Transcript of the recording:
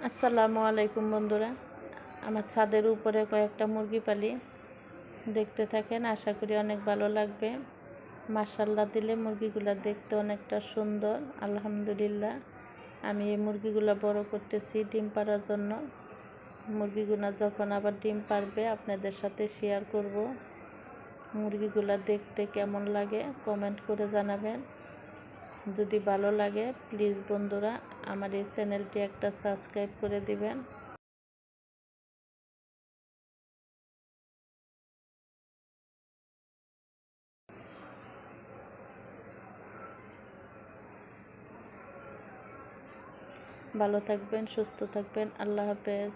আসসালামু আলাইকুম বন্ধুরা, আমার ছাদের উপরে কয়েকটা মুরগি পালি, দেখতে থাকেন। আশা করি অনেক ভালো লাগবে। মাশাআল্লাহ দিলে মুরগিগুলো দেখতে অনেকটা সুন্দর। আলহামদুলিল্লাহ, আমি এই মুরগিগুলো বড় করতেছি ডিম পাড়ার জন্য। মুরগিগুলো যখন আবার ডিম পারবে আপনাদের সাথে শেয়ার করব। মুরগিগুলো দেখতে কেমন লাগে কমেন্ট করে জানাবেন। যদি ভালো লাগে প্লিজ বন্ধুরা আমার এই চ্যানেলটি একটা সাবস্ক্রাইব করে দিবেন। ভালো থাকবেন, সুস্থ থাকবেন। আল্লাহ হাফেজ।